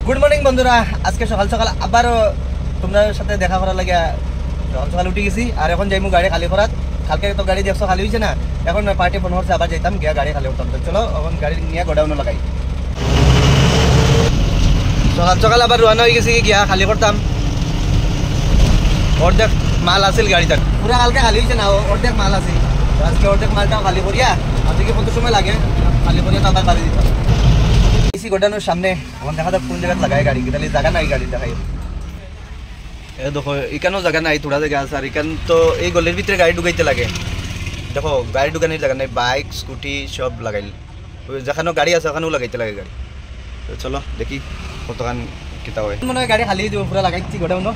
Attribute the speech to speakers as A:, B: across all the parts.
A: Good morning বন্ধুরা, আজকে সকাল সকাল আবারও তোমার সাথে দেখা করার লাগে সকাল সকাল উঠে গেছি। আর এখন যাইমু গাড়ি খালি করাত। কালকে তো গাড়ি দেখছো খালি হয়েছে না, এখন পার্টি ফোন করছে আবার যাইতাম গিয়া গাড়ি খালি করতাম। তো চলো এখন গাড়ি নিয়ে গোডাউনে লাগাই। সকাল সকাল আবার রওনা হয়ে গেছি গিয়া খালি করতাম। অর্ধেক মাল আছিল গাড়িতে, পুরা কালকে খালি হয়েছে না, অর্ধেক মাল আছে। আজকে অর্ধেক মালটাও খালি করিয়া আজকে কত সময় লাগে খালি করিয়া তো আবার বাড়ি দিতাম। এসি গোডাউনের সামনে এখন দেখা যাক কোন জায়গায় লাগাই গাড়ি, তাহলে জায়গা নাই গাড়ি দেখাই। দেখো এখানেও জায়গা নাই, থোড়া জায়গা আছে। আর এখান তো এই গলির ভিতরে গাড়ি ঢুকাইতে লাগে। দেখো গাড়ি ঢুকানোর জায়গা নাই, বাইক স্কুটি সব লাগাইল। যেখানেও গাড়ি আছে ওখানেও লাগাইতে লাগে গাড়ি। তো চলো দেখি কতখান কিতা হয়। মনে হয় গাড়ি খালি দিব, পুরা লাগাইছি গোডাউন।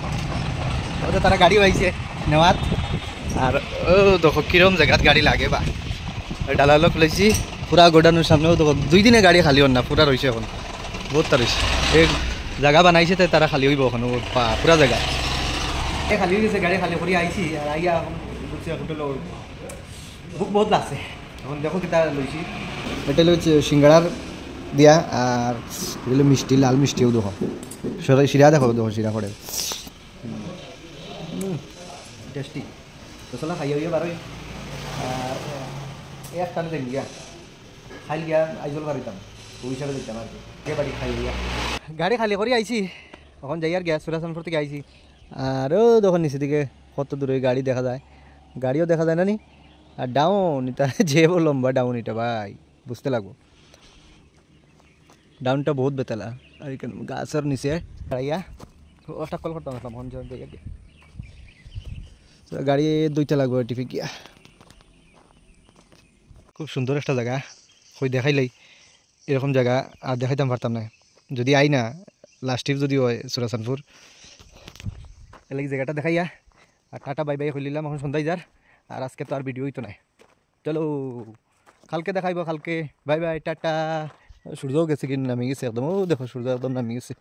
A: ওটা তারা গাড়ি পাইছে নেওয়াত। আর ও দেখো কিরম জায়গাত গাড়ি লাগে বা ডালালো খুলেছি পুরা গোডাউনের সামনেও। দেখো 2 দিনে গাড়ি খালি হন না, পুরা রয়েছে এখন বহুত তারিস। এই জায়গা বানাইছে তাই তারা খালি হইব এখন পুরা জায়গা খালি হয়ে গেছে। গাড়ি খালি করে আইছি আর আইয়া এখন বুঝছি হোটেল বুক বহুত লাগছে। এখন দেখো কিতা লইছি, এটা হচ্ছে সিঙ্গাড়ার দিয়া আর এগুলো মিষ্টি, লাল মিষ্টিও দেখো। শিরা দেখো, দেখো শিরা করে টেস্টি। তো চলো খাইয়া হইয়া বারোই। আর একটানে দেখ গিয়া খাই গিয়া আইজল বাড়িতাম, ওই হিসাবে দিতাম আর কি বাড়ি খাই গিয়া। গাড়ি খালি করে আইছি, এখন যাই আর গ্যাস সুরাসানপুর থেকে আইছি। আরও তখন নিচে দিকে কত দূরে গাড়ি দেখা যায়, গাড়িও দেখা যায় না নি। আর ডাউন এটা যে লম্বা ডাউন, এটা ভাই বুঝতে লাগবো। ডাউনটা বহুত বেতালা। আর এখানে গাছের নিচে গাড়িয়া ওটা কল করতাম আসলাম হন যাই আর কি। গাড়ি দুইটা লাগবে টিপি গিয়া। খুব সুন্দর একটা জায়গা, কই দেখাইলাই এরকম জায়গা আর দেখাইতাম পারতাম না যদি আই না লাস্ট ট্রিপ যদি হয় সুরাসানপুর। এলাকি জায়গাটা দেখাইয়া আর টাটা বাই বাই হইলাম। এখন সন্ধ্যায় যার আর আজকে তো আর ভিডিও হইতো নাই। চলো কালকে দেখাইব, কালকে বাই বাই টাটা। সূর্যও গেছে কি নামি গেছে একদম, ও দেখো সূর্য একদম নামি গেছে।